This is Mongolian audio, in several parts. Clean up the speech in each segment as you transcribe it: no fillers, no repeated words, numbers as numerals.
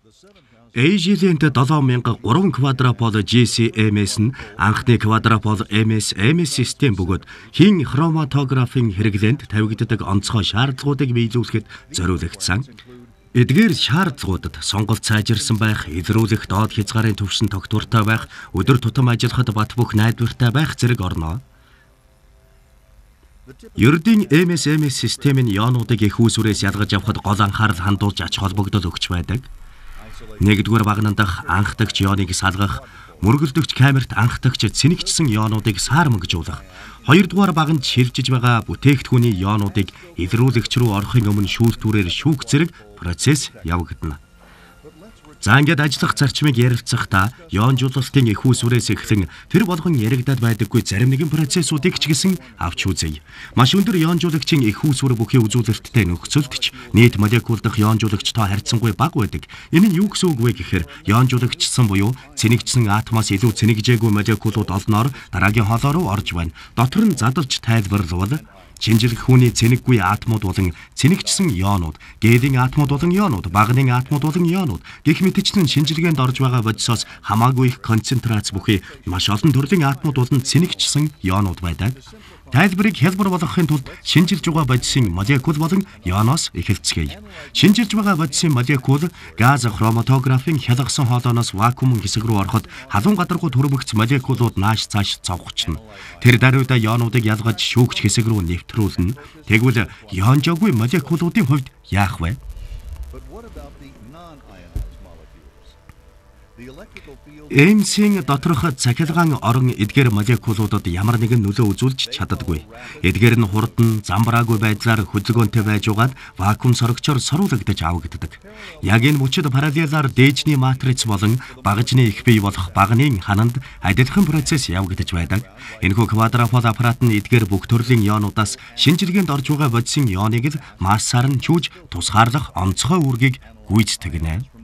AGL-д 7003 квадропол GC-MS нь анхны квадропол MS систем бөгөөд хийн хроматографийн хэрэглээнд тавигддаг онцгой шаардлагуудыг биелүүлэхэд зориулагдсан. Эдгээр шаардлагуудад сонголт сайжирсан байх, илрүүлэх доод хязгаарын түвшин тогтвортой байх, өдөр тутам ажиллахад бат бөх найдвартай байх зэрэг орно. Ердийн MS системийн яонуудыг их үүсвэрээс ялгаж авахд гол анхаарал хандуулж ач холбогдол өгч байдаг. Нэгдүгээр багнандах анхдагч яоныг салгах, мөргөлдөгч камерт анхдагч цэнэгчсэн яонуудыг саармагжуулах, хоёрдугаар баганд шилжиж байгаа бүтээгдэхүүний яонуудыг илрүүлэгч рүү орохын өмнө шүүлтүүрээр шүүх зэрэг процесс явагдана. За ингээд ажиллах зарчмыг ярилцахдаа яонжуулалтын их үүсвэрээс эхлэн тэр болгон яригдаад байдаггүй зарим нэгэн процессуудыг ч гэсэн авч үзье. Маш өндөр яонжуулагчийн их үүсвэр бүхий үзүүлэлттэй нөхцөлд ч нийт молекул дахь яонжуулагчтай харьцангуй бага байдаг. Энэ нь юу гэсэн үг вэ гэхээр яонжуулагчсан буюу цэнэгчсэн атомоос илүү цэнэгжээгүй молекулууд олноор дараагийн хоолой руу орж байна. Дотор нь задарч тайлбарлавал шинжлэх хүний цэнэггүй атомууд болон цэнэгчсэн ионууд, гээлийн атомууд болон ионууд, багны атомууд болон ионууд гэх мэтчлэн шинжилгээнд орж байгаа бодисоос хамаагүй их концентрац бүхий маш олон төрлийн атомууд болон цэнэгчсэн ионууд байдаг. Тайлбарыг хэлбэр болгохын тулд шинжилж байгаа бодисын молекул болон ионоос эхэлцгээе. Шинжилж байгаа бодисын молекул газ хроматографийн хялгасан хоолойноос вакуум хэсэг рүү ороход халуун гадаргуу төрөмөгц молекулууд нааш цааш цовгочно. Тэр даруйда ионуудыг ялгаж шүүгч хэсэг рүү нэвтрүүлнэ. Тэгвэл ионжоогүй молекулуудын хувьд яах вэ? MS-ийн доторх цахилгаан орон эдгээр молекулуудад ямар нэгэн нөлөө үзүүлж чаддаггүй. Эдгээр нь хурдан, замбраагүй байдлаар хөдөлгөөнтэй байж угаад вакуум сорогчоор соруулагдаж авагддаг. Яг энэ мөчид параллелаар дээжний матриц болон багажны их бий болох багны хананд адилхан процесс явагдаж байдаг. Энэхүү квадропол аппарат нь эдгээр бүх төрлийн ионуудаас шинжилгээнд орж байгаа бодисын ионыг л массаар нь чүүж тусгаарлах онцгой үүргийг гүйцэтгэнэ.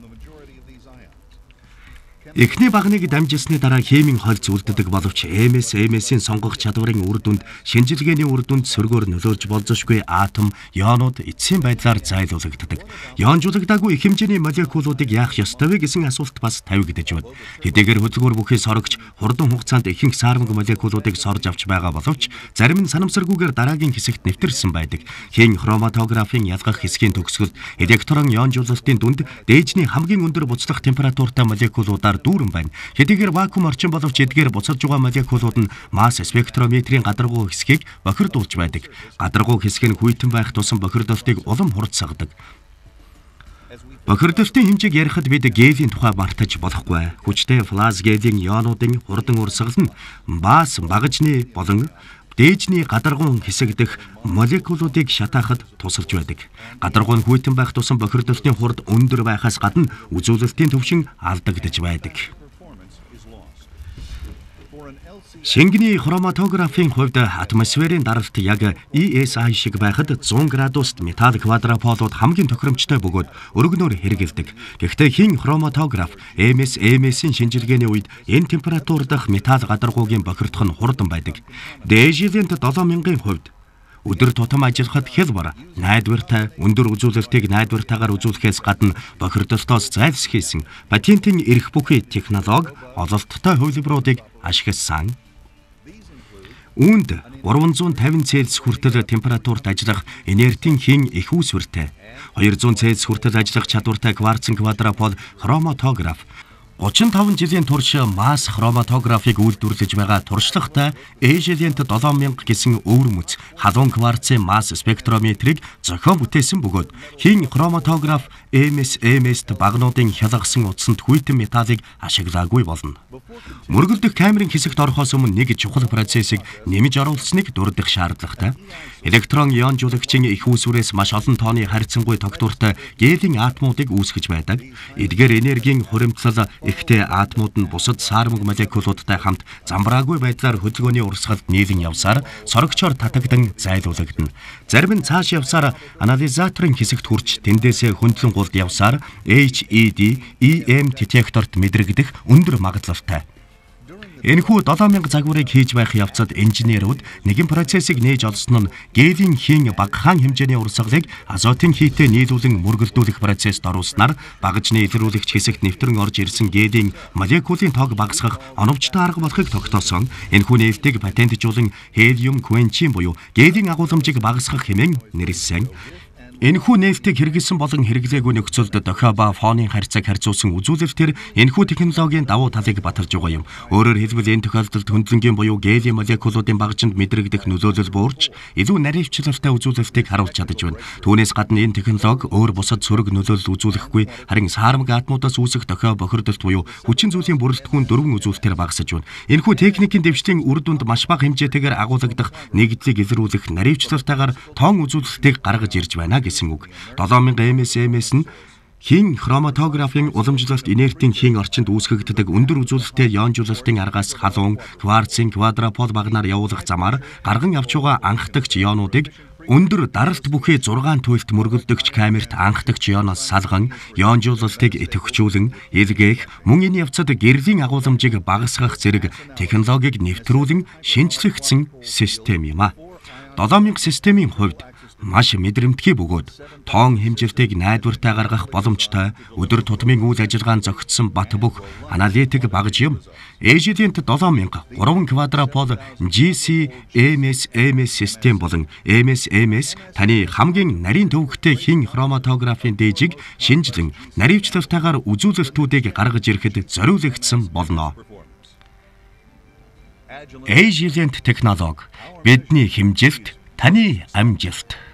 Эхний багныг дамжуулсны дараа химийн холц үлддэг боловч MS-ийн сонгох чадварын үр дүнд шинжилгээний үр дүнд сөргөөр нөлөөлж болзошгүй атом, ионууд эцсийн байдлаар зайлуулагддаг. Ионжуулагдаагүй их хэмжээний молекулуудыг яах ёстой вэ гэсэн асуулт бас тавигдаж байна. Хэдийгээр хөдөлгөөр бүхий сорогч хурдан хугацаанд ихэнх саармаг молекулуудыг сорж авч байгаа боловч зарим нь санамсаргүйгээр дараагийн хэсэгт нэвтэрсэн байдаг. Хийн хроматографийн ялгах хэсгийн төгсгөлд электрон ионжуулалтын дүнд дээжний хамгийн өндөр буцлах температуртай молекулуудаар дүүрэн байна. Хэдийгээр вакуум орчин боловч эдгээр буцаж байгаа молекулууд нь масс спектрометрийн гадаргуу хэсгийг бохирдуулж байдаг. Гадаргуу хэсэг нь хүйтэн байх тусам бохирдолтыг улам хурцсагдаг. Бохирдолтын хэмжээг ярихад бид гелийн тухай мартаж болохгүй. Хүчтэй флаз гелийн ионуудын хурдан урсгал нь бас багажны болон дээжний гадаргуун хэсэг дэх молекулуудыг шатаахад тусалж байдаг. Гадаргуун хүйтэн байх тусам бохирдолтын хурд өндөр байхаас гадна үзүүлэлтийн төвшин алдагдаж байдаг. Шингэний хроматографийн хувьд атмосферын даралт яг ESI шиг байхад 100 градуст металл квадрополууд хамгийн тохиромжтой бөгөөд өргөнөөр хэрэгэлдэг. Гэхдээ хийн хроматограф MS-ийн шинжилгээний үед энэ температур дах металл гадаргуугийн бохирдох нь хурдан байдаг. AGL-д 7000-ийн хувьд өдөр тутам ажиллахад хэлбэр, найдвартай, өндөр үзүүлэлтийг найдвартайгаар үзүүлэхээс гадна бохирдолтоос зайлсхийсэн патентын эрх бүхий технологи ололттой хувилбаруудыг ашигласан. Үүнд 350 Цельс хүртэл температурт ажиллах инертийн хийн их үүсвэртэй, 200 Цельс хүртэл ажиллах чадвартай кварцын квадропол хроматограф, 35 жилийн турш масс хроматографыг үйлдвэрлэж байгаа туршлагатай AGL-д 7000 гэсэн өвөр мөц халуун кварцын масс спектрометрийг зохион бүтээсэн бөгөөд хийн хроматограф MS-д багнуудын хялгасан утсанд хүйтэн металлыг ашиглаагүй болно. Мөргөлдөх камерын хэсэгт орохоос өмнө нэг чухал процессыг нэмж оруулсныг дурдах шаардлагатай. Электрон ионжуулагчийн их үүсвэрээс маш олон тооны харьцангуй тогтвортой гелийн атомуудыг үүсгэж байдаг. Эдгээр энергийн хуримтлал ихтэй атомууд нь бусад саармаг молекулуудтай хамт замбраагүй байдлаар хөдөлгөөний урсгалд нийлэн явсаар сорогчоор татагдан зайлуулагдана. Зарим нь цааш явсаар анализаторын хэсэгт хүрч тэндээсээ хөндлөн гулд явсаар HED, EM детекторт мэдрэгдэх өндөр магадлалтай. Энэхүү 7000 загварыг хийж байх явцад инженерүүд нэгэн процессыг нээж олсон нь гээдийн хийн багахан хэмжээний урсгалыг азотын хийтэй нийлүүлэн мөргөлдүүлэх процессд оруулснаар багажны илрүүлэгч хэсэгт нэвтрэн орж ирсэн гээдийн молекулын тоог багасгах оновчтой арга болохыг тогтоосон. Энэхүү нефтийг патентжуулан хелиум квенчин буюу гээдийн агуулмжийг багасгах хэмээн нэрлэсэн. Энэхүү нефтийг хэрэглэсэн болон хэрэглээгүй нөхцөлд дохио ба фоны харьцааг харьцуулсан үзүүлэлтээр энэхүү технологийн давуу талыг баталж байгаа юм. Өөрөөр хэлбэл энэ тохиолдолд хөндлөнгийн буюу гэлиум молекулуудын багажинд мэдрэгдэх нөлөөлөл буурч илүү наривчлалтай үзүүлэлтийг харуулж чадаж байна. Түүнээс гадна энэ технологи өөр бусад сөрөг нөлөөлөл үзүүлэхгүй харин саармаг атомудаас үүсэх дохио бохирдолт буюу хүчин зүйлийн бүрэлдэхүүн дөрвөн үзүүлэлтээр багасж байна. Энэхүү техникийн дэвшлийн үр дүнд маш бага хэмжээтэйгээр агуулгадах нэгдлийг илрүүлэх наривчлалтайгаар тоон үзүүлэлтийг гаргаж ирж байна гэсэн үг. 7000 ms нь хийн хроматографийн уламжлалт инертийн хийн орчинд үүсгэгддэг өндөр үзүүлэлттэй ионжуулалтын аргаас халуун кварцын квадрапол багнаар явуулах замаар гарган авч байгаа анхдагч ионуудыг өндөр даралт бүхий 6 туйлт мөргөлдөгч камерт анхдагч ионоос салган ионжуулалтыг идэвхжүүлэн илгээх мөн энэ явцад гэрлийн агуулмжийг багасгах зэрэг технологиг нэвтрүүлэн шинжлэгдсэн систем юм а. 7000 системийн хувьд маш мэдрэмтгий бөгөөд тоон хэмжээлтийг найдвартай гаргах боломжтой өдөр тутмын үйл ажиллагаанд зохицсон бат бөх аналитик багаж юм. Ejident 7000 3 квадрапол GC-MS систем болон MS таны хамгийн нарийн төвөгтэй хийн хроматографийн дээжийг шинжлэн наривчлалтайгаар үзүүлэлтүүдийг гаргаж ирэхэд зориулагдсан болно. Ejident технологи бидний хэмжилт, таны амжилт.